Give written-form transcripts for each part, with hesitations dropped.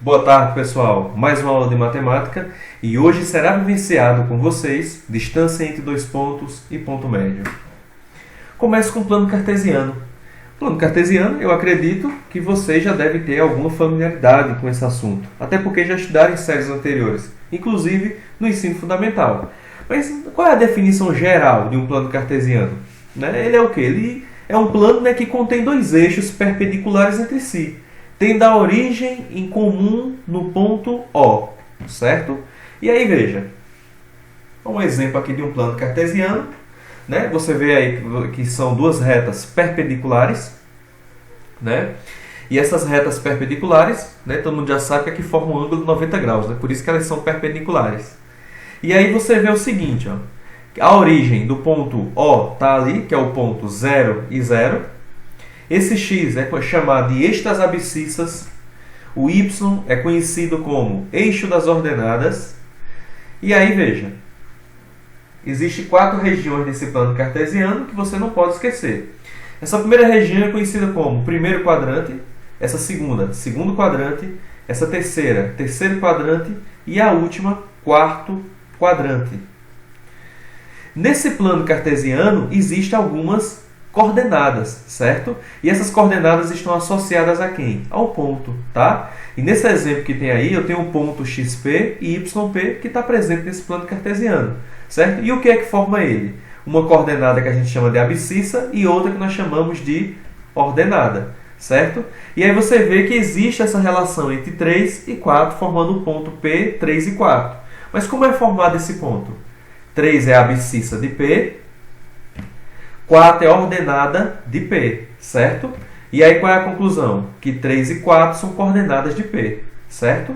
Boa tarde, pessoal. Mais uma aula de matemática e hoje será vivenciado com vocês distância entre dois pontos e ponto médio. Começo com o plano cartesiano. Plano cartesiano, eu acredito que vocês já devem ter alguma familiaridade com esse assunto, até porque já estudaram em séries anteriores, inclusive no ensino fundamental. Mas qual é a definição geral de um plano cartesiano? Ele é o quê? Ele é um plano que contém dois eixos perpendiculares entre si, tendo a origem em comum no ponto O, certo? E aí, veja, um exemplo aqui de um plano cartesiano, Você vê aí que são duas retas perpendiculares, E essas retas perpendiculares, todo mundo já sabe que formam um ângulo de 90 graus, Por isso que elas são perpendiculares. E aí você vê o seguinte, a origem do ponto O está ali, que é o ponto 0 e 0. Esse x é chamado de eixo das abscissas. O y é conhecido como eixo das ordenadas. E aí, veja, existem 4 regiões desse plano cartesiano que você não pode esquecer. Essa primeira região é conhecida como primeiro quadrante, essa segunda, segundo quadrante, essa terceira, terceiro quadrante e a última, quarto quadrante. Nesse plano cartesiano existem algumas coordenadas, certo? E essas coordenadas estão associadas a quem? Ao ponto, tá? E nesse exemplo que tem aí, eu tenho um ponto xp e yp que está presente nesse plano cartesiano, certo? E o que é que forma ele? Uma coordenada que a gente chama de abscissa e outra que nós chamamos de ordenada, certo? E aí você vê que existe essa relação entre 3 e 4, formando o ponto P, 3 e 4. Mas como é formado esse ponto? 3 é a abscissa de P, 4 é a ordenada de P, certo? E aí qual é a conclusão? Que 3 e 4 são coordenadas de P, certo?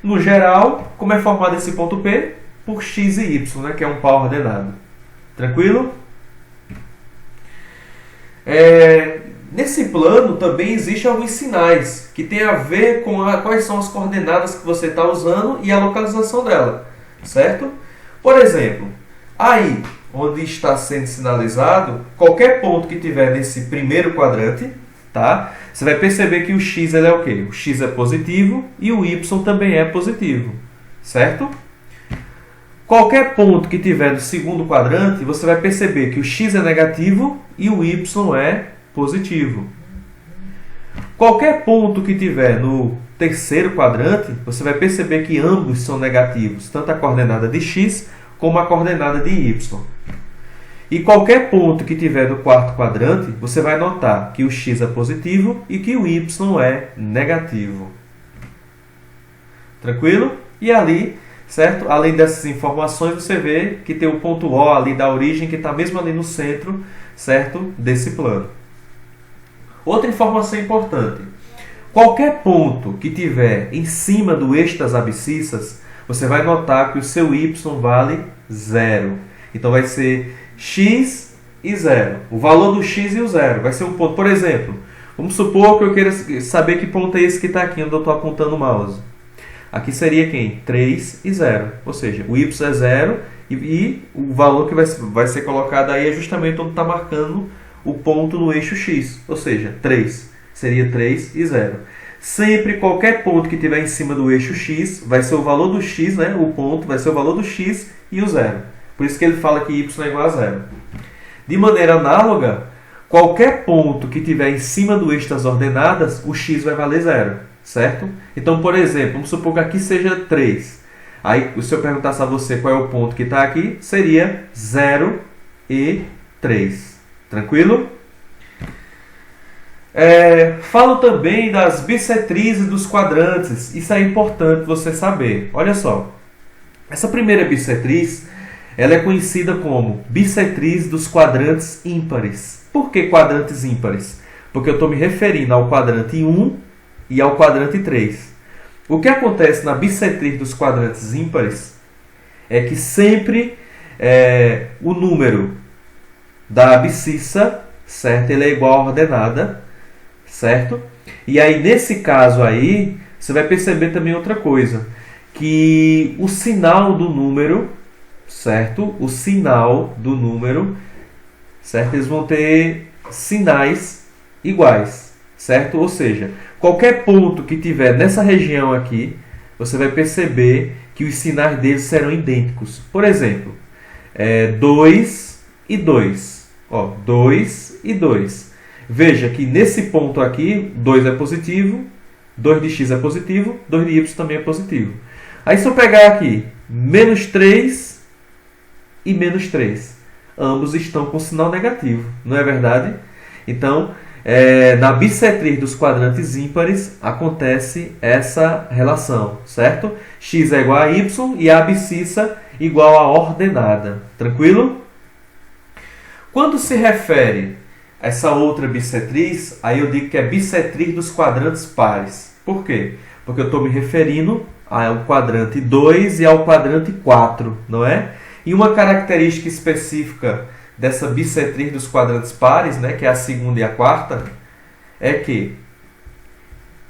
No geral, como é formado esse ponto P? Por x e y, que é um par ordenado. Tranquilo? Nesse plano também existem alguns sinais que tem a ver com quais são as coordenadas que você está usando e a localização dela, certo? Por exemplo, aí onde está sendo sinalizado, qualquer ponto que tiver nesse primeiro quadrante, tá? Você vai perceber que o x ele é o quê? O x é positivo e o y também é positivo, certo? Qualquer ponto que tiver no segundo quadrante, você vai perceber que o x é negativo e o y é positivo. Qualquer ponto que tiver no terceiro quadrante, você vai perceber que ambos são negativos, tanto a coordenada de x como a coordenada de y. E qualquer ponto que tiver no quarto quadrante, você vai notar que o x é positivo e que o y é negativo. Tranquilo? E ali, certo? Além dessas informações, você vê que tem o ponto O ali da origem, que está mesmo ali no centro, certo? Desse plano. Outra informação importante. Qualquer ponto que tiver em cima do eixo das abscissas, você vai notar que o seu y vale 0. Então vai ser x e 0. O valor do x e o 0 vai ser um ponto. Por exemplo, vamos supor que eu queira saber que ponto é esse que está aqui, onde eu estou apontando o mouse. Aqui seria quem? 3 e 0. Ou seja, o y é 0 e o valor que vai ser colocado aí é justamente onde está marcando o ponto no eixo x. Ou seja, 3. Seria 3 e 0. Sempre qualquer ponto que tiver em cima do eixo x vai ser o valor do x, o ponto vai ser o valor do x e o 0. Por isso que ele fala que y é igual a 0. De maneira análoga, qualquer ponto que tiver em cima do eixo das ordenadas, o x vai valer 0, certo? Então, por exemplo, vamos supor que aqui seja 3. Aí, se eu perguntasse a você qual é o ponto que está aqui, seria 0 e 3. Tranquilo? Falo também das bissetrizes dos quadrantes. Isso é importante você saber. Olha só. Essa primeira bissetriz, ela é conhecida como bissetriz dos quadrantes ímpares. Por que quadrantes ímpares? Porque eu estou me referindo ao quadrante 1 e ao quadrante 3. O que acontece na bissetriz dos quadrantes ímpares é que sempre o número da abscissa, certo? Ele é igual à ordenada, certo? E aí, nesse caso aí, você vai perceber também outra coisa, que o sinal do número, certo? O sinal do número, certo? Eles vão ter sinais iguais, certo? Ou seja, qualquer ponto que tiver nessa região aqui, você vai perceber que os sinais deles serão idênticos. Por exemplo, 2 e 2. 2 e 2. Veja que nesse ponto aqui, 2 é positivo, 2 de x é positivo, 2 de y também é positivo. Aí se eu pegar aqui, menos 3 e menos 3, ambos estão com sinal negativo, não é verdade? Então, na bissetriz dos quadrantes ímpares, acontece essa relação, certo? X é igual a y e a abscissa igual a ordenada. Tranquilo? Quando se refere a essa outra bissetriz, aí eu digo que é bissetriz dos quadrantes pares. Por quê? Porque eu estou me referindo ao quadrante 2 e ao quadrante 4, não é? E uma característica específica dessa bissetriz dos quadrantes pares, né, que é a segunda e a quarta, é que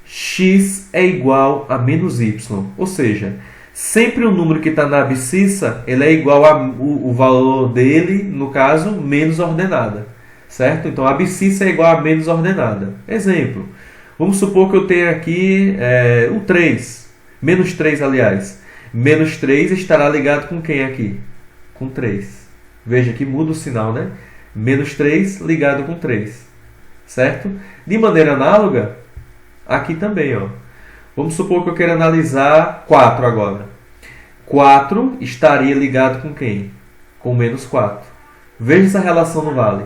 x é igual a menos y. Ou seja, sempre o número que está na abscissa ele é igual o valor dele, no caso, menos ordenada. Certo? Então, a abscissa é igual a menos ordenada. Exemplo. Vamos supor que eu tenha aqui o 3. Menos 3, aliás. Menos 3 estará ligado com quem aqui? Com 3. Veja que muda o sinal, né? Menos 3 ligado com 3. Certo? De maneira análoga, aqui também, ó. Vamos supor que eu queira analisar 4 agora. 4 estaria ligado com quem? Com menos 4. Veja essa relação no vale.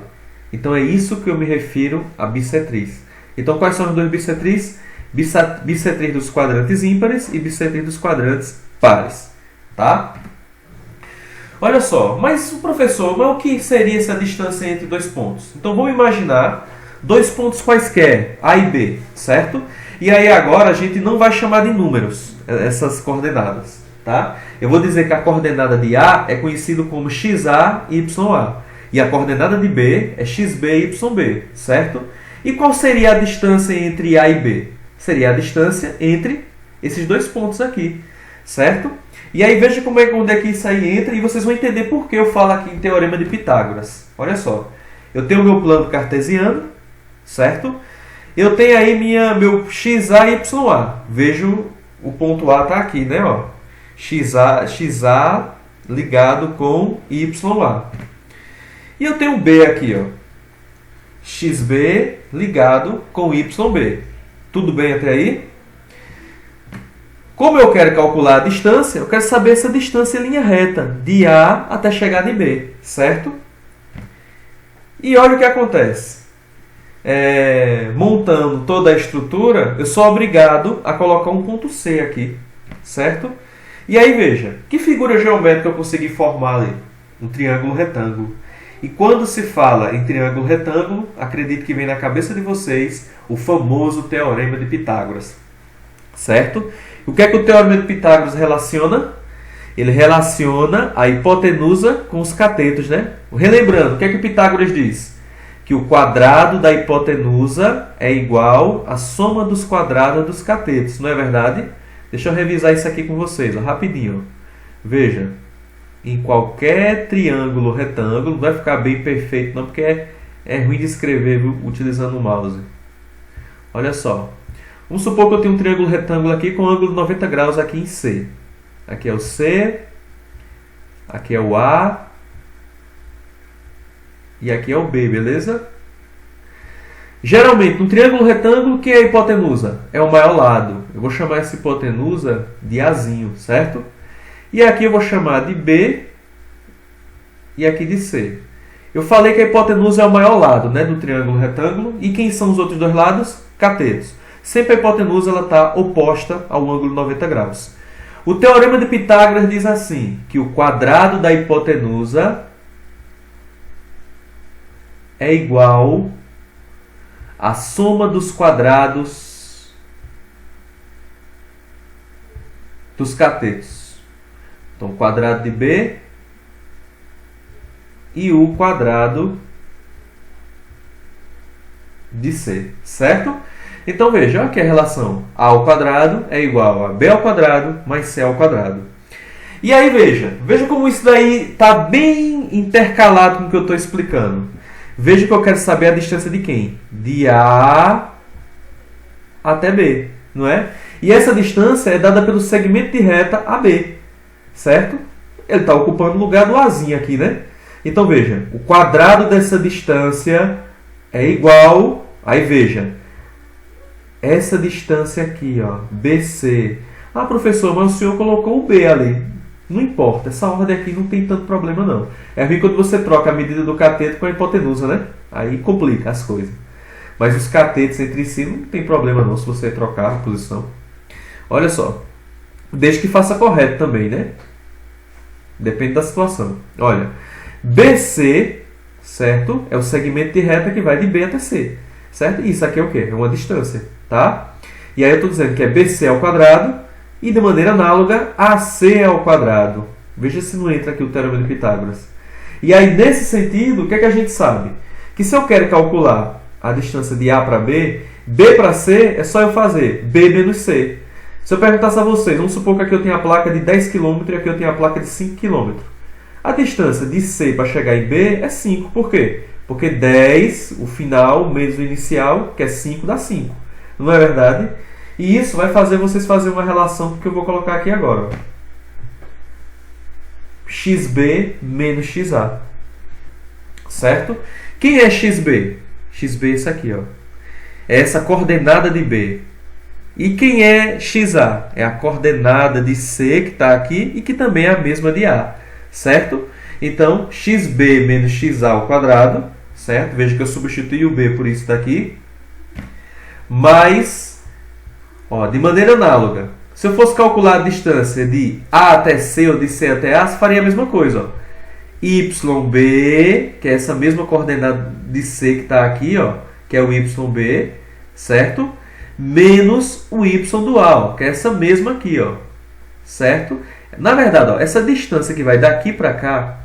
Então é isso que eu me refiro a bissetriz. Então quais são as duas bissetriz? Bissetriz dos quadrantes ímpares e bissetriz dos quadrantes pares. Tá? Olha só, mas professor, o que seria essa distância entre dois pontos? Então vamos imaginar dois pontos quaisquer, A e B, certo? E aí agora a gente não vai chamar de números essas coordenadas, tá? Eu vou dizer que a coordenada de A é conhecida como XA e YA. E a coordenada de B é XB e YB, certo? E qual seria a distância entre A e B? Seria a distância entre esses dois pontos aqui, certo? E aí veja onde é que isso aí entra e vocês vão entender por que eu falo aqui em Teorema de Pitágoras. Olha só, eu tenho o meu plano cartesiano, certo? Eu tenho aí meu XA e YA. Vejo o ponto A está aqui, né? Ó. XA ligado com YA. E eu tenho B aqui, ó. XB ligado com YB. Tudo bem até aí? Como eu quero calcular a distância, eu quero saber essa distância em linha reta, de A até chegar em B, certo? E olha o que acontece. Montando toda a estrutura, eu sou obrigado a colocar um ponto C aqui, certo? E aí veja, que figura geométrica eu consegui formar ali? Um triângulo retângulo. E quando se fala em triângulo retângulo, acredito que vem na cabeça de vocês o famoso Teorema de Pitágoras. Certo? O que é que o Teorema de Pitágoras relaciona? Ele relaciona a hipotenusa com os catetos, né? Relembrando, o que é que Pitágoras diz? Que o quadrado da hipotenusa é igual à soma dos quadrados dos catetos, não é verdade? Deixa eu revisar isso aqui com vocês, ó, rapidinho. Veja, em qualquer triângulo retângulo, não vai ficar bem perfeito não, porque é ruim de escrever utilizando o mouse. Olha só. Vamos supor que eu tenho um triângulo retângulo aqui com ângulo de 90 graus aqui em C. Aqui é o C, aqui é o A e aqui é o B, beleza? Geralmente, no triângulo retângulo, quem é a hipotenusa? É o maior lado. Eu vou chamar essa hipotenusa de Azinho, certo? E aqui eu vou chamar de B e aqui de C. Eu falei que a hipotenusa é o maior lado, né, do triângulo retângulo. E quem são os outros dois lados? Catetos. Sempre a hipotenusa está oposta ao ângulo 90 graus. O Teorema de Pitágoras diz assim, que o quadrado da hipotenusa é igual à soma dos quadrados dos catetos. Então, o quadrado de B e o quadrado de C, certo? Então veja, olha aqui a relação. A ao quadrado é igual a B ao quadrado mais C ao quadrado. E aí veja como isso daí está bem intercalado com o que eu estou explicando. Veja que eu quero saber a distância de quem? De A até B, não é? E essa distância é dada pelo segmento de reta AB, certo? Ele está ocupando o lugar do Azinho aqui, né? Então, veja, o quadrado dessa distância é igual... Aí, veja, essa distância aqui, ó, BC. Ah, professor, mas o senhor colocou o B ali. Não importa, essa ordem aqui não tem tanto problema, não. É ruim quando você troca a medida do cateto com a hipotenusa, né? Aí complica as coisas. Mas os catetos entre si não tem problema, não, se você trocar a posição. Olha só. Desde que faça correto também, né? Depende da situação. Olha, BC, certo? É o segmento de reta que vai de B até C, certo? Isso aqui é o quê? É uma distância, tá? E aí eu estou dizendo que é BC ao quadrado e, de maneira análoga, AC ao quadrado. Veja se não entra aqui o teorema de Pitágoras. E aí, nesse sentido, o que é que a gente sabe? Que se eu quero calcular a distância de A para B, B para C, é só eu fazer B menos C. Se eu perguntasse a vocês, vamos supor que aqui eu tenho a placa de 10 km e aqui eu tenho a placa de 5 km. A distância de C para chegar em B é 5. Por quê? Porque 10, o final, menos o inicial, que é 5, dá 5. Não é verdade? E isso vai fazer vocês fazerem uma relação que eu vou colocar aqui agora. XB menos XA. Certo? Quem é XB? XB é isso aqui, ó. É essa coordenada de B. E quem é XA? É a coordenada de C que está aqui e que também é a mesma de A. Certo? Então, XB menos XA ao quadrado. Certo? Veja que eu substituí o B por isso daqui. Mais, ó, de maneira análoga, se eu fosse calcular a distância de A até C ou de C até A, faria a mesma coisa. Ó. YB, que é essa mesma coordenada de C que está aqui, ó, que é o YB, certo? Menos o Y do A, ó, que é essa mesma aqui, ó, certo? Na verdade, ó, essa distância que vai daqui para cá,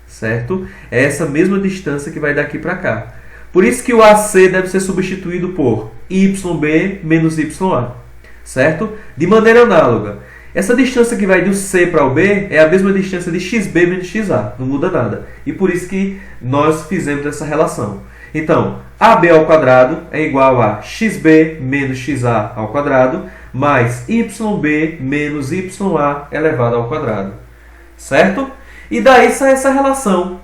certo? É essa mesma distância que vai daqui para cá. Por isso que o AC deve ser substituído por YB menos YA, certo? De maneira análoga, essa distância que vai do C para o B é a mesma distância de XB menos XA, não muda nada. E por isso que nós fizemos essa relação. Então, AB ao quadrado é igual a XB menos XA ao quadrado, mais YB menos YA elevado ao quadrado, certo? E daí sai essa relação,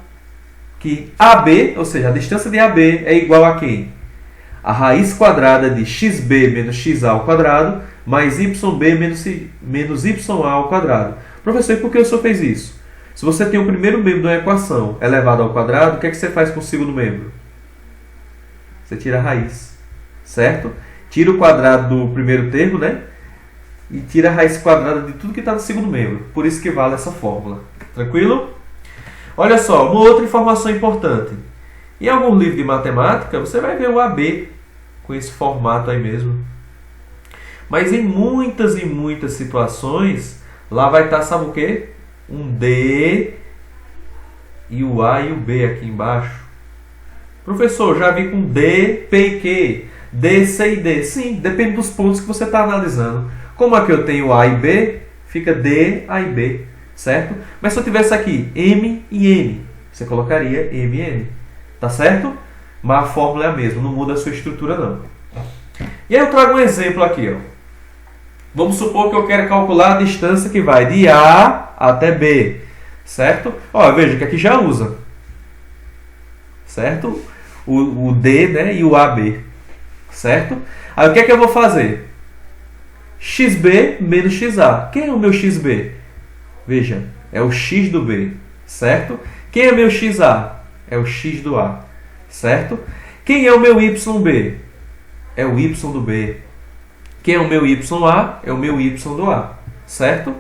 que AB, ou seja, a distância de AB é igual a quem? A raiz quadrada de XB menos XA ao quadrado, mais YB menos YA ao quadrado. Professor, e por que o senhor fez isso? Se você tem o primeiro membro de uma equação elevado ao quadrado, o que é que você faz com o segundo membro? Você tira a raiz, certo? Tira o quadrado do primeiro termo, né? E tira a raiz quadrada de tudo que está no segundo membro. Por isso que vale essa fórmula. Tranquilo? Olha só, uma outra informação importante. Em algum livro de matemática, você vai ver o AB com esse formato aí mesmo. Mas em muitas e muitas situações, lá vai estar, sabe o quê? Um D e o A e o B aqui embaixo. Professor, já vi com D, P e Q. D, C e D. Sim, depende dos pontos que você está analisando. Como aqui eu tenho A e B, fica D, A e B. Certo? Mas se eu tivesse aqui M e N, você colocaria M e N. Tá certo? Mas a fórmula é a mesma, não muda a sua estrutura não. E aí eu trago um exemplo aqui. Ó. Vamos supor que eu quero calcular a distância que vai de A até B. Certo? Ó, veja que aqui já usa. Certo? O D, né, e o AB. Certo? Aí o que é que eu vou fazer? XB menos XA. Quem é o meu XB? Veja, é o X do B, certo? Quem é o meu XA? É o X do A, certo? Quem é o meu YB? É o Y do B. Quem é o meu YA? É o meu Y do A, certo?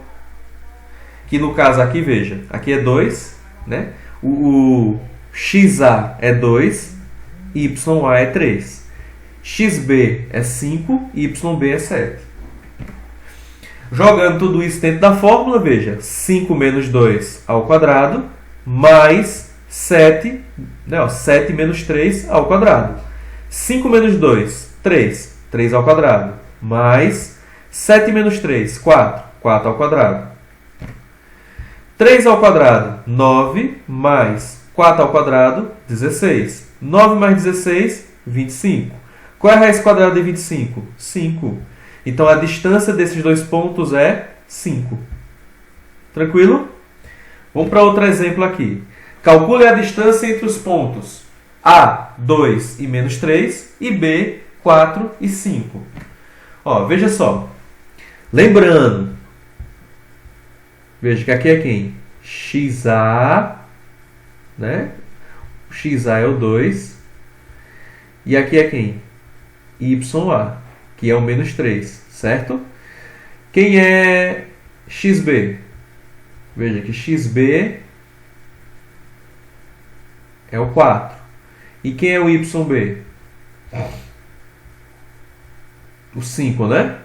Que no caso aqui, veja, aqui é 2, né? O XA é 2, YA é 3. XB é 5, YB é 7. Jogando tudo isso dentro da fórmula, veja, 5 menos 2 ao quadrado, mais 7, não, 7 menos 3 ao quadrado. 5 menos 2, 3, 3 ao quadrado, mais 7 menos 3, 4, 4 ao quadrado. 3 ao quadrado, 9, mais 4 ao quadrado, 16. 9 mais 16, 25. Qual é a raiz quadrada de 25? 5. Então a distância desses dois pontos é 5. Tranquilo? Vamos para outro exemplo aqui. Calcule a distância entre os pontos A, 2 e menos 3 e B, 4 e 5. Ó, veja só. Lembrando, veja que aqui é quem? XA, né? O XA é o 2. E aqui é quem? YA, que é o menos 3, certo? Quem é XB? Veja que XB é o 4. E quem é o YB? O 5, né?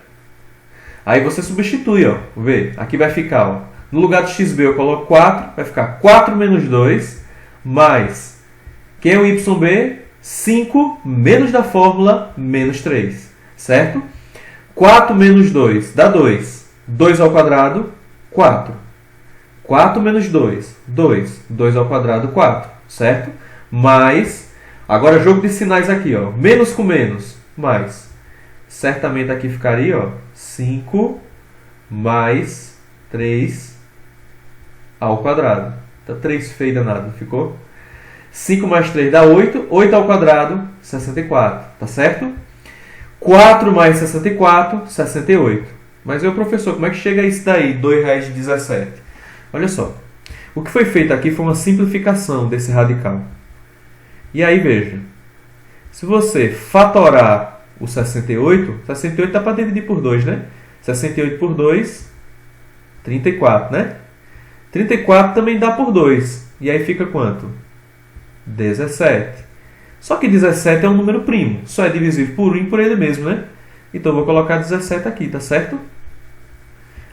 Aí você substitui, ó. Vê, aqui vai ficar, ó. No lugar do XB eu coloco 4, vai ficar 4 menos 2, mais... Quem é o YB? 5 menos da fórmula, menos 3, certo? 4 menos 2 dá 2. 2 ao quadrado, 4. 4 menos 2, 2. 2 ao quadrado, 4, certo? Mais, agora jogo de sinais aqui, ó. Menos com menos, mais. Certamente aqui ficaria, ó, 5 mais 3 ao quadrado. Tá 3 feio danado, ficou? 5 mais 3 dá 8. 8 ao quadrado, 64. Tá certo? 4 mais 64, 68. Mas, meu professor, como é que chega a isso daí? 2 raiz de 17. Olha só. O que foi feito aqui foi uma simplificação desse radical. E aí, veja. Se você fatorar o 68, 68 dá para dividir por 2, né? 68 por 2, 34, né? 34 também dá por 2. E aí fica quanto? 17. Só que 17 é um número primo. Só é divisível por 1 por ele mesmo, né? Então eu vou colocar 17 aqui, tá certo?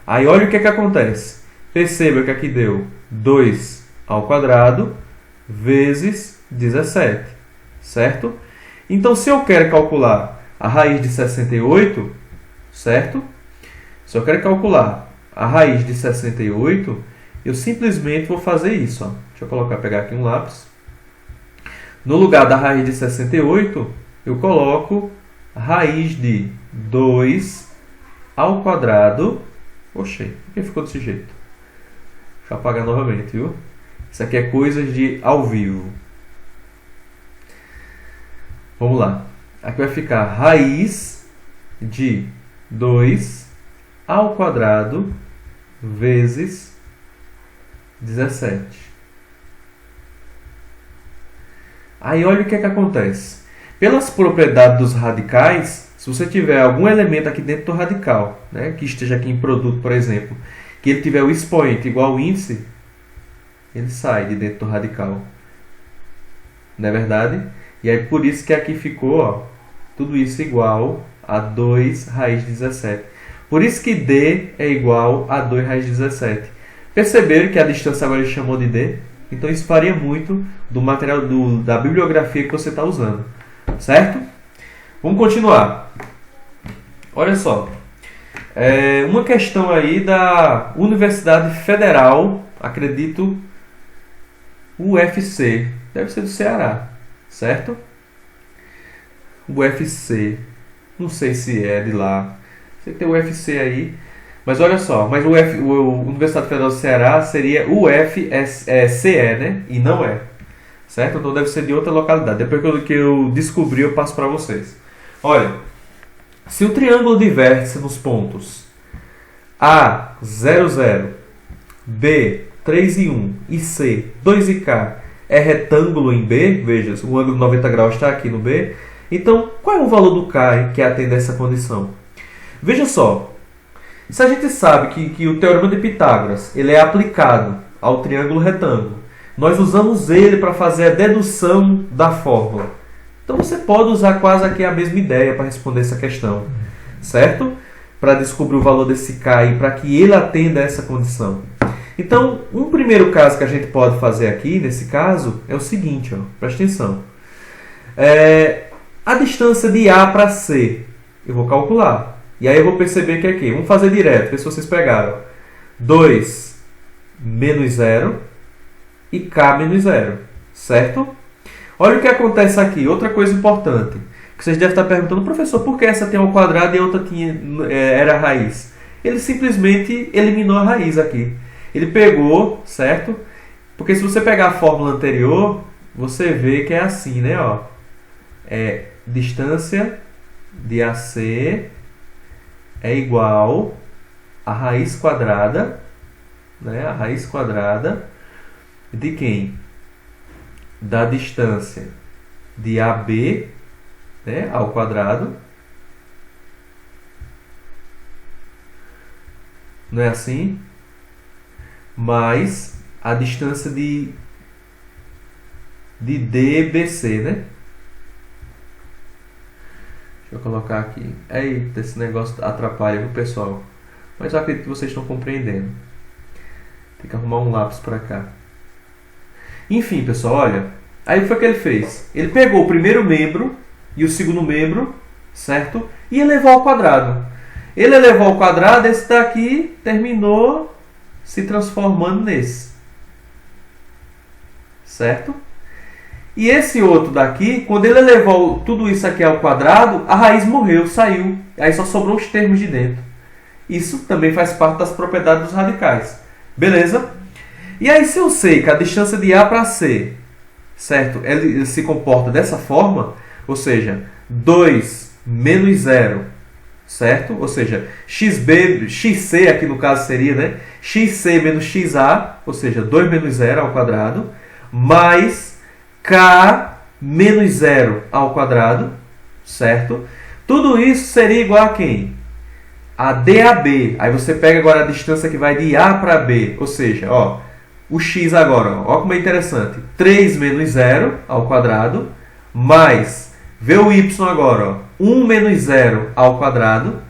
Aí olha o que acontece. Perceba que aqui deu 2 ao quadrado vezes 17. Certo? Então se eu quero calcular a raiz de 68, certo? Se eu quero calcular a raiz de 68, eu simplesmente vou fazer isso. Ó. Deixa eu pegar aqui um lápis. No lugar da raiz de 68, eu coloco a raiz de 2 ao quadrado. Oxê, por que ficou desse jeito? Deixa eu apagar novamente, viu? Isso aqui é coisas de ao vivo. Vamos lá. Aqui vai ficar raiz de 2 ao quadrado vezes 17. Aí olha o que acontece. Pelas propriedades dos radicais, se você tiver algum elemento aqui dentro do radical, né, que esteja aqui em produto, por exemplo, que ele tiver o expoente igual ao índice, ele sai de dentro do radical. Não é verdade? E aí por isso que aqui ficou, ó, tudo isso igual a 2 raiz de 17. Por isso que D é igual a 2 raiz de 17. Perceberam que a distância agora ele chamou de D? Então isso varia muito do material da bibliografia que você está usando. Certo? Vamos continuar. Olha só. Uma questão aí da Universidade Federal, acredito, UFC. Deve ser do Ceará. Certo? UFC. Não sei se é de lá. Você tem o UFC aí. Mas olha só, mas o Universidade Federal do Ceará seria UFCE, né? E não é. Certo? Então deve ser de outra localidade. Depois que eu descobri, eu passo para vocês. Olha, se o triângulo de vértice nos pontos A, 0, 0, B, 3 e 1 e C, 2 e K é retângulo em B, veja, o ângulo de 90 graus está aqui no B. Então, qual é o valor do K que atende a essa condição? Veja só. Se a gente sabe que o Teorema de Pitágoras ele é aplicado ao triângulo retângulo, nós usamos ele para fazer a dedução da fórmula. Então você pode usar quase aqui a mesma ideia para responder essa questão, certo? Para descobrir o valor desse K e para que ele atenda a essa condição. Então, um primeiro caso que a gente pode fazer aqui, nesse caso, é o seguinte, ó, presta atenção. A distância de A para C, eu vou calcular. E aí eu vou perceber que aqui, vamos fazer direto, ver se vocês pegaram. 2 menos 0 e K menos 0, certo? Olha o que acontece aqui, outra coisa importante. Porque vocês devem estar perguntando, professor, por que essa tem ao quadrado e a outra era a raiz? Ele simplesmente eliminou a raiz aqui. Ele pegou, certo? Porque se você pegar a fórmula anterior, você vê que é assim, né? Ó, é distância de AC é igual a raiz quadrada, né? A raiz quadrada de quem? Da distância de AB, né? Ao quadrado. Não é assim? Mais a distância de DBC, né? Deixa eu colocar aqui. Eita, esse negócio atrapalha, viu, pessoal? Mas eu acredito que vocês estão compreendendo. Tem que arrumar um lápis para cá. Enfim, pessoal, olha. Aí o que foi que ele fez? Ele pegou o primeiro membro e o segundo membro, certo? E elevou ao quadrado. Ele elevou ao quadrado, esse daqui terminou se transformando nesse. Certo? E esse outro daqui, quando ele elevou tudo isso aqui ao quadrado, a raiz morreu, saiu. Aí só sobrou os termos de dentro. Isso também faz parte das propriedades dos radicais. Beleza? E aí se eu sei que a distância de A para C, certo, ele se comporta dessa forma, ou seja, 2 menos 0, certo? Ou seja, xc aqui no caso seria, né? xc menos xa, ou seja, 2 menos 0 ao quadrado, mais k menos 0 ao quadrado, certo? Tudo isso seria igual a quem? A DAB. Aí você pega agora a distância que vai de A para B, ou seja, ó, o x agora, ó como é interessante, 3 menos 0 ao quadrado, mais, vê o y agora, ó, 1 menos 0 ao quadrado,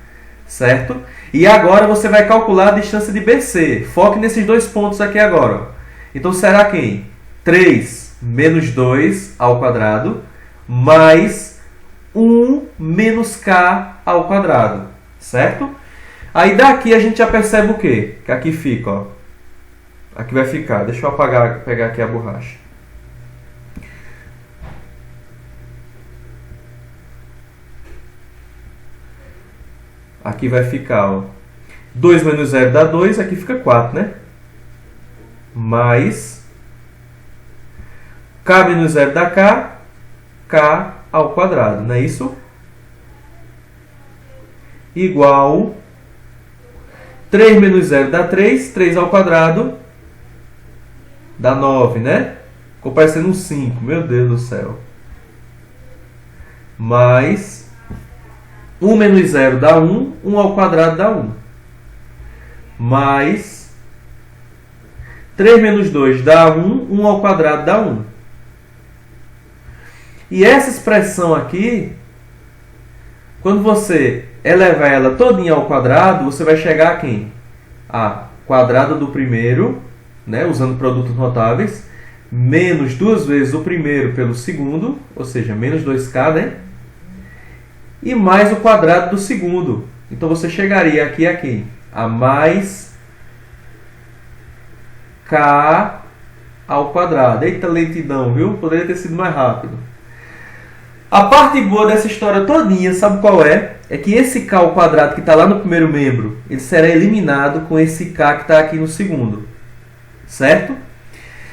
certo? E agora você vai calcular a distância de BC. Foque nesses dois pontos aqui agora, ó. Então será quem? 3 menos 2 ao quadrado, mais 1 menos k ao quadrado, certo? Aí daqui a gente já percebe o quê? Que aqui fica, ó. Aqui vai ficar, deixa eu pegar aqui a borracha. Aqui vai ficar, ó, 2 menos 0 dá 2, aqui fica 4, né? Mais k menos 0 dá k ao quadrado, não é isso? Igual 3 menos 0 dá 3, 3 ao quadrado dá 9, né? Ficou parecendo um 5, meu Deus do céu. Mais 1 menos 0 dá 1, 1 ao quadrado dá 1. Mais 3 menos 2 dá 1, 1 ao quadrado dá 1. E essa expressão aqui, quando você elevar ela todinha ao quadrado, você vai chegar a quem? A quadrado do primeiro, né, usando produtos notáveis, menos 2 vezes o primeiro pelo segundo, ou seja, menos 2k, né? E mais o quadrado do segundo. Então você chegaria aqui a quem? A mais k ao quadrado. Eita lentidão, viu? Poderia ter sido mais rápido. A parte boa dessa história todinha, sabe qual é? É que esse k ao quadrado que está lá no primeiro membro, ele será eliminado com esse k que está aqui no segundo. Certo?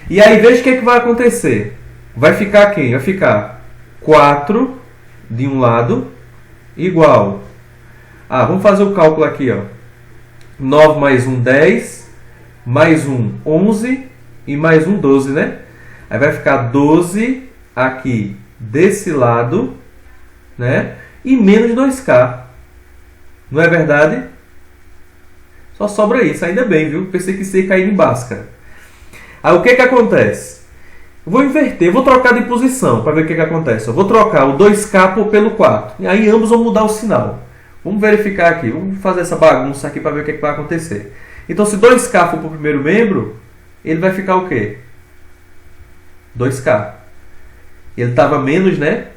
E aí veja o que, é que vai acontecer. Vai ficar quem? Vai ficar 4 de um lado igual. Vamos fazer o cálculo aqui, ó. 9 mais 1, 10. Mais 1, 11. E mais 1, 12, né? Aí vai ficar 12 aqui desse lado, né? E menos 2k. Não é verdade? Só sobra isso. Ainda bem, viu? Pensei que isso ia cair em Bhaskara. Aí o que que acontece? Eu vou inverter, vou trocar de posição para ver o que que acontece. Eu vou trocar o 2k pelo 4. E aí ambos vão mudar o sinal. Vamos verificar aqui, vamos fazer essa bagunça aqui para ver o que que vai acontecer. Então se 2k for para o primeiro membro, ele vai ficar o quê? 2k. Ele estava menos, né?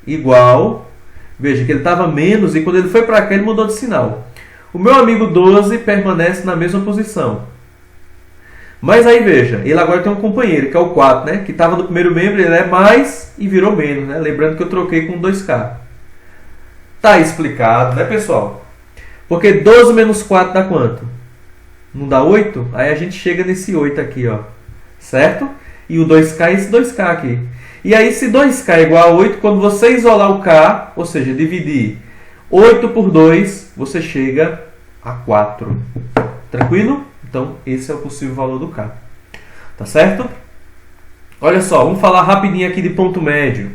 Igual. Veja que ele estava menos e quando ele foi para cá ele mudou de sinal. O meu amigo 12 permanece na mesma posição. Mas aí veja, ele agora tem um companheiro, que é o 4, né? Que estava no primeiro membro, ele é mais e virou menos, né? Lembrando que eu troquei com 2k. Tá explicado, né, pessoal? Porque 12 menos 4 dá quanto? Não dá 8? Aí a gente chega nesse 8 aqui, ó. Certo? E o 2K é esse 2K aqui. E aí, se 2K é igual a 8, quando você isolar o K, ou seja, dividir 8 por 2, você chega a 4. Tranquilo? Então, esse é o possível valor do K. Tá certo? Olha só, vamos falar rapidinho aqui de ponto médio.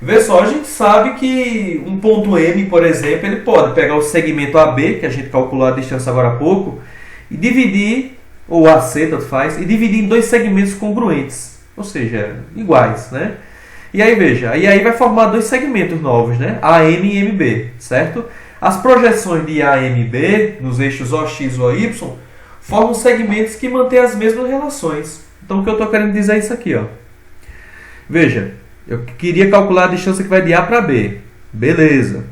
Vê só, a gente sabe que um ponto M, por exemplo, ele pode pegar o segmento AB, que a gente calculou a distância agora há pouco, e dividir, ou AC, tanto faz, e dividir em dois segmentos congruentes, ou seja, iguais, né? E aí, veja, e aí vai formar dois segmentos novos, né? AM e MB, certo? As projeções de AMB, nos eixos OX e OY, formam segmentos que mantêm as mesmas relações. Então, o que eu estou querendo dizer é isso aqui, ó. Veja, eu queria calcular a distância que vai de A para B. Beleza.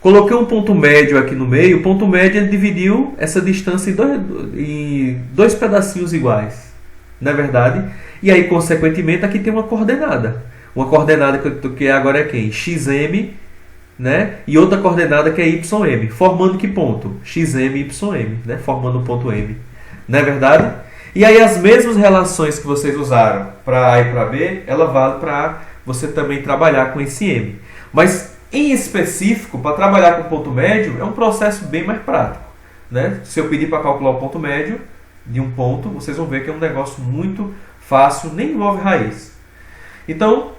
Coloquei um ponto médio aqui no meio. O ponto médio ele dividiu essa distância em dois pedacinhos iguais. Não é verdade? E aí, consequentemente, aqui tem uma coordenada. Uma coordenada que agora é quem? XM, né? E outra coordenada que é YM. Formando que ponto? XM e YM, né? Formando o ponto M. Não é verdade? E aí as mesmas relações que vocês usaram para A e para B, ela vale para você também trabalhar com esse M. Mas, em específico, para trabalhar com ponto médio, é um processo bem mais prático, né? Se eu pedir para calcular o ponto médio de um ponto, vocês vão ver que é um negócio muito fácil, nem envolve raiz. Então,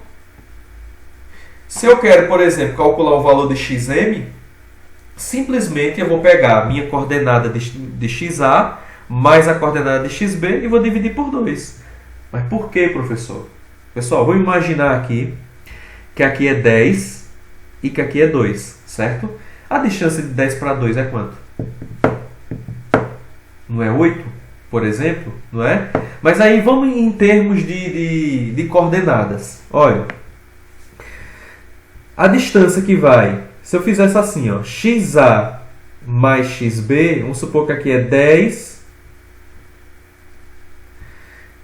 se eu quero, por exemplo, calcular o valor de XM, simplesmente eu vou pegar a minha coordenada de XA mais a coordenada de XB e vou dividir por 2. Mas por que, professor? Pessoal, vou imaginar aqui que aqui é 10 e que aqui é 2, certo? A distância de 10 para 2 é quanto? Não é 8, por exemplo? Não é? Mas aí vamos em termos de coordenadas. Olha, a distância que vai, se eu fizesse assim, ó, XA mais XB, vamos supor que aqui é 10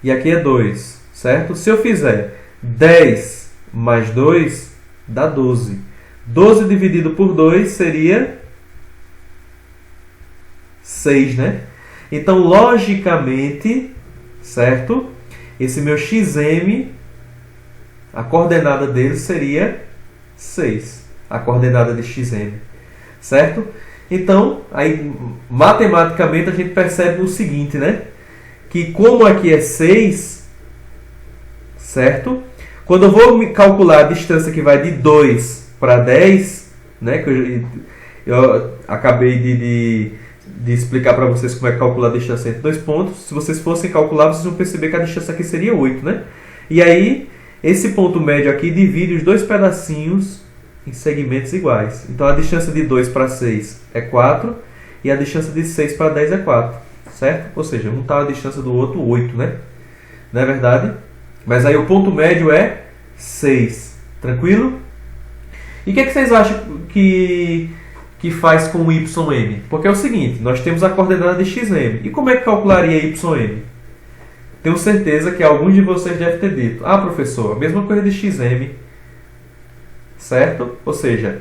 e aqui é 2, certo? Se eu fizer 10 mais 2, dá 12. 12 dividido por 2 seria 6, né? Então, logicamente, certo? Esse meu XM, a coordenada dele seria 6. A coordenada de XM, certo? Então, aí, matematicamente, a gente percebe o seguinte, né? Que como aqui é 6, certo? Quando eu vou calcular a distância que vai de 2 para 10, né? Que eu acabei de explicar para vocês como é que calcular a distância entre dois pontos. Se vocês fossem calcular, vocês vão perceber que a distância aqui seria 8, né? E aí, esse ponto médio aqui divide os dois pedacinhos em segmentos iguais. Então, a distância de 2 para 6 é 4 e a distância de 6 para 10 é 4. Certo? Ou seja, um está a distância do outro 8, né? Não é verdade? Mas aí o ponto médio é 6. Tranquilo? E o que vocês acham que faz com o YM? Porque é o seguinte, nós temos a coordenada de XM. E como é que calcularia YM? Tenho certeza que alguns de vocês devem ter dito: ah, professor, a mesma coisa de XM. Certo? Ou seja,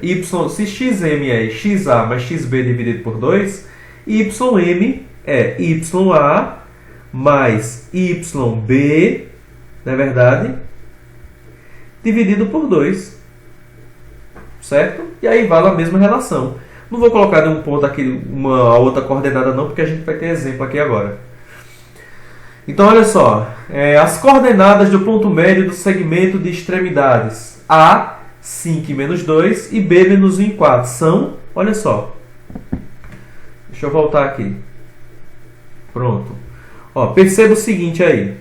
se XM é XA mais XB dividido por 2, YM é YA mais YB, não é verdade? Dividido por 2. Certo? E aí vale a mesma relação. Não vou colocar de um ponto aqui uma outra coordenada não, porque a gente vai ter exemplo aqui agora. Então, olha só. As coordenadas do ponto médio do segmento de extremidades A, 5 e menos 2, e B, menos 1 e 4 são, olha só. Deixa eu voltar aqui. Pronto. Ó, perceba o seguinte aí.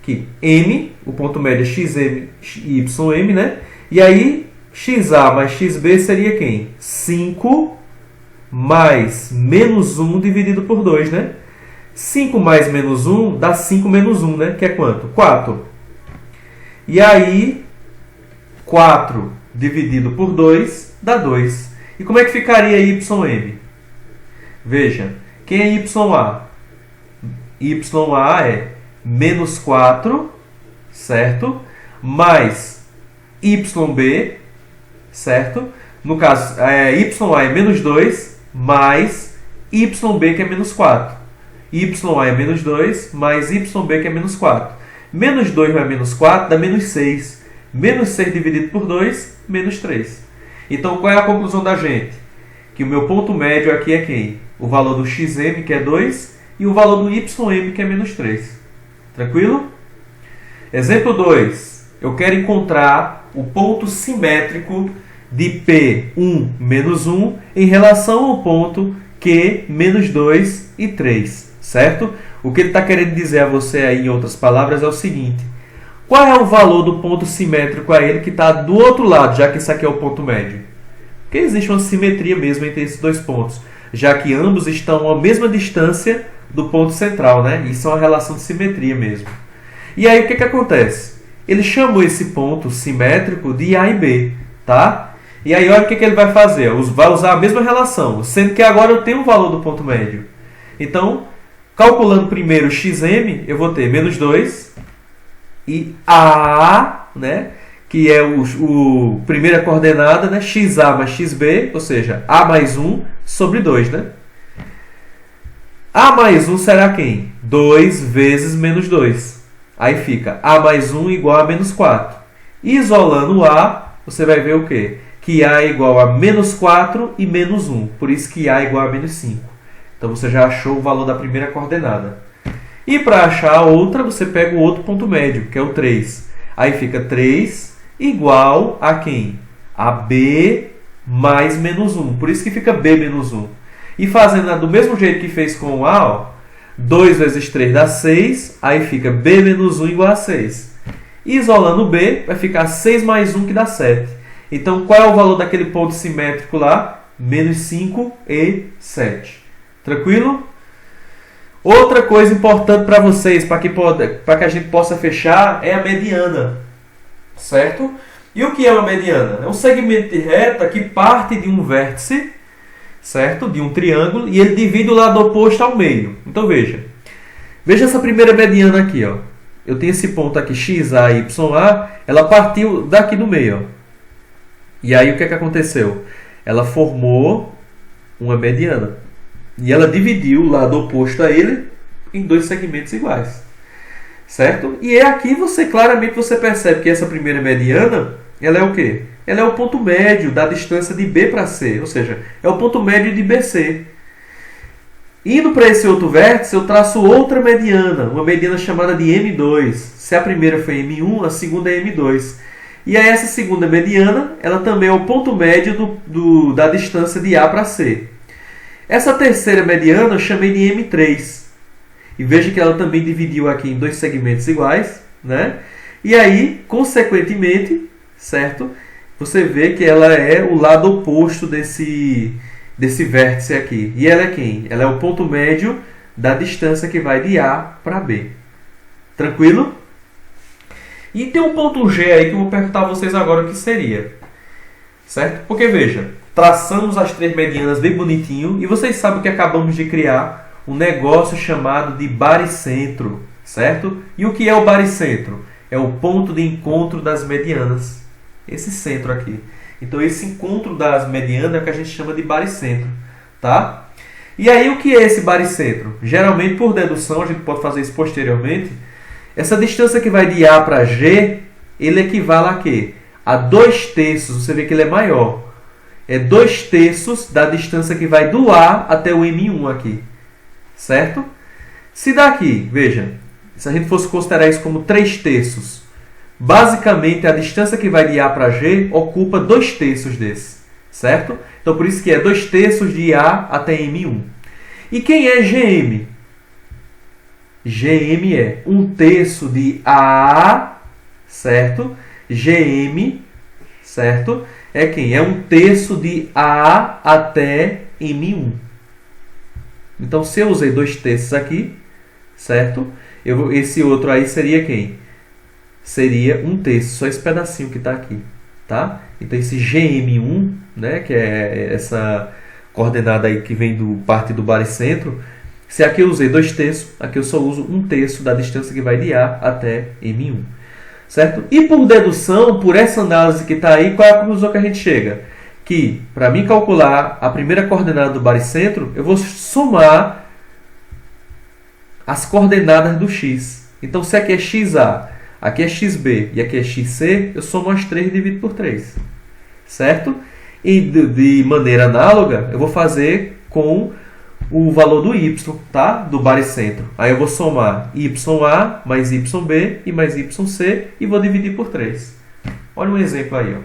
Que M, o ponto médio é XM e YM, né? E aí, XA mais XB seria quem? 5 mais menos 1 dividido por 2, né? 5 mais menos 1 dá 5 menos 1, né? Que é quanto? 4. E aí, 4 dividido por 2 dá 2. E como é que ficaria YM? Veja, quem é YA? YA é menos 4, certo? Mais YB, certo? No caso, YA é menos 2 mais YB, que é menos 4. YA é menos 2 mais YB, que é menos 4. Menos 2 mais menos 4 dá menos 6. Menos 6 dividido por 2, menos 3. Então, qual é a conclusão da gente? Que o meu ponto médio aqui é quem? O valor do xm, que é 2, e o valor do ym, que é menos 3. Tranquilo? Exemplo 2. Eu quero encontrar o ponto simétrico de P1 menos 1 em relação ao ponto Q menos 2 e 3. Certo? O que ele está querendo dizer a você aí, em outras palavras, é o seguinte. Qual é o valor do ponto simétrico a ele que está do outro lado, já que isso aqui é o ponto médio? Porque existe uma simetria mesmo entre esses dois pontos, já que ambos estão à mesma distância do ponto central, né? Isso é uma relação de simetria mesmo. E aí o que acontece? Ele chamou esse ponto simétrico de A e B, tá? E aí olha o que ele vai fazer. Vai usar a mesma relação, sendo que agora eu tenho o valor do ponto médio. Então, calculando primeiro xm, eu vou ter menos 2 e A, né? Que é o primeira coordenada, né? XA mais XB, ou seja, A mais 1 sobre 2, né? A mais 1 será quem? 2 vezes menos 2. Aí fica A mais 1 igual a menos 4. Isolando o A, você vai ver o quê? Que A é igual a menos 4 e menos 1. Por isso que A é igual a menos 5. Então você já achou o valor da primeira coordenada. E para achar a outra, você pega o outro ponto médio, que é o 3. Aí fica 3 igual a quem? A B mais menos 1. Por isso que fica B menos 1. E fazendo do mesmo jeito que fez com o A, ó, 2 vezes 3 dá 6. Aí fica B menos 1 igual a 6. Isolando o B, vai ficar 6 mais 1 que dá 7. Então, qual é o valor daquele ponto simétrico lá? Menos 5 e 7. Tranquilo? Outra coisa importante para vocês, para que a gente possa fechar, é a mediana. Certo? E o que é uma mediana? É um segmento de reta que parte de um vértice, certo? De um triângulo, e ele divide o lado oposto ao meio. Então veja. Veja essa primeira mediana aqui, ó. Eu tenho esse ponto aqui, XA e YA, ela partiu daqui do meio, ó. E aí o que aconteceu? Ela formou uma mediana. E ela dividiu o lado oposto a ele em dois segmentos iguais. Certo? E aqui claramente você percebe que essa primeira mediana, ela é o quê? Ela é o ponto médio da distância de B para C. Ou seja, é o ponto médio de BC. Indo para esse outro vértice, eu traço outra mediana. Uma mediana chamada de M2. Se a primeira foi M1, a segunda é M2. E aí essa segunda mediana, ela também é o ponto médio da distância de A para C. Essa terceira mediana eu chamei de M3. E veja que ela também dividiu aqui em dois segmentos iguais, né? E aí, consequentemente, certo? Você vê que ela é o lado oposto desse vértice aqui. E ela é quem? Ela é o ponto médio da distância que vai de A para B. Tranquilo? E tem um ponto G aí que eu vou perguntar a vocês agora o que seria. Certo? Porque veja, traçamos as três medianas bem bonitinho e vocês sabem que acabamos de criar um negócio chamado de baricentro, certo? E o que é o baricentro? É o ponto de encontro das medianas. Esse centro aqui. Então esse encontro das medianas é o que a gente chama de baricentro, tá? E aí o que é esse baricentro? Geralmente por dedução, a gente pode fazer isso posteriormente. Essa distância que vai de A para G, ele equivale a quê? A 2/3, você vê que ele é maior. É 2/3 da distância que vai do A até o M1 aqui. Certo? Se daqui, veja, se a gente fosse considerar isso como 3/3, basicamente a distância que vai de A para G ocupa 2/3 desse. Certo? Então por isso que é 2/3 de A até M1. E quem é GM? GM é 1/3 de A, certo? GM, certo? É quem? É 1/3 de A até M1. Então, se eu usei 2/3 aqui, certo? Esse outro aí seria quem? Seria 1/3, só esse pedacinho que está aqui, tá? Então, esse GM1, né, que é essa coordenada aí que vem parte do baricentro, se aqui eu usei 2/3, aqui eu só uso 1/3 da distância que vai de A até M1. Certo? E por dedução, por essa análise que está aí, qual é a conclusão que a gente chega? que, para mim calcular a primeira coordenada do baricentro, eu vou somar as coordenadas do x. Então, se aqui é xa, aqui é xb e aqui é xc, eu somo as 3 e divido por 3. Certo? E de maneira análoga, eu vou fazer com o valor do y, tá? Do baricentro. Aí eu vou somar ya mais yb e mais yc e vou dividir por 3. Olha um exemplo aí. Ó.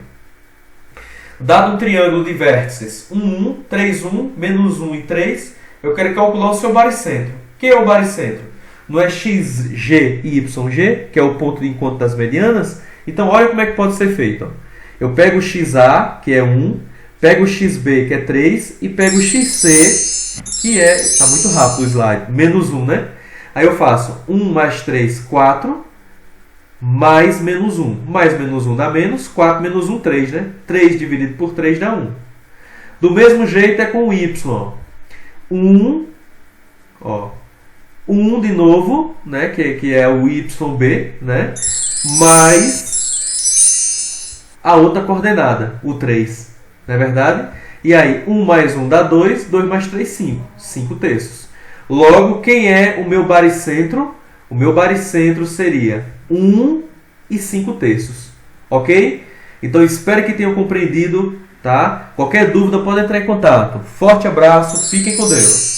Dado um triângulo de vértices 1, 1, 3, 1, menos 1 e 3, eu quero calcular o seu baricentro. O que é o baricentro? Não é xg e yg, que é o ponto de encontro das medianas? Então, olha como é que pode ser feito. Ó. Eu pego o xa, que é 1, pego o xb, que é 3, e pego o xc, que é... Está muito rápido o slide. Menos 1, né? Aí eu faço 1 mais 3, 4, mais menos 1. Mais menos 1 dá menos, 4 menos 1, 3, né? 3 dividido por 3 dá 1. Do mesmo jeito é com o y. 1 de novo, né? Que é o yb, né? Mais a outra coordenada, o 3. Não é verdade? E aí, 1 mais 1 dá 2, 2 mais 3, 5. 5 terços. Logo, quem é o meu baricentro? O meu baricentro seria 1 e 5 terços. Ok? Então, espero que tenham compreendido. Tá? Qualquer dúvida, pode entrar em contato. Forte abraço, fiquem com Deus.